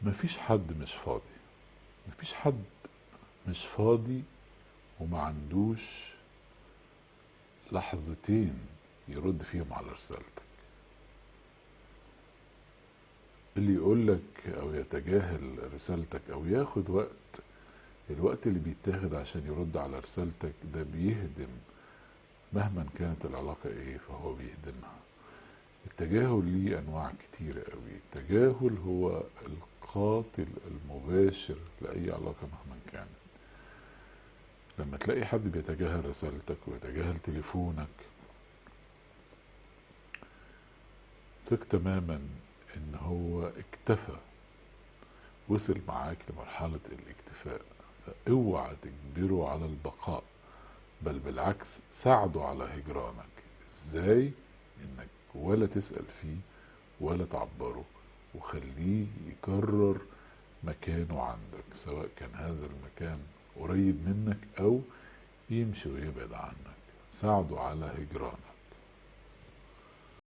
مفيش حد مش فاضي. مفيش حد مش فاضي وما عندوش لحظتين يرد فيهم على رسالتك. اللي يقولك او يتجاهل رسالتك او ياخد الوقت اللي بيتاخد عشان يرد على رسالتك ده بيهدم مهما كانت العلاقة ايه، فهو بيهدمها. التجاهل ليه انواع كتيرة قوي. التجاهل هو القاتل المباشر لأي علاقة مهما كانت. لما تلاقي حد بيتجاهل رسالتك ويتجاهل تليفونك، ثق تماما ان هو اكتفى، وصل معاك لمرحلة الاكتفاء. فاوعى تجبره على البقاء، بل بالعكس ساعده على هجرانك. ازاي؟ انك ولا تسأل فيه ولا تعبره، وخليه يكرر مكانه عندك، سواء كان هذا المكان قريب منك او يمشي ويبعد عنك. ساعده على هجرانك.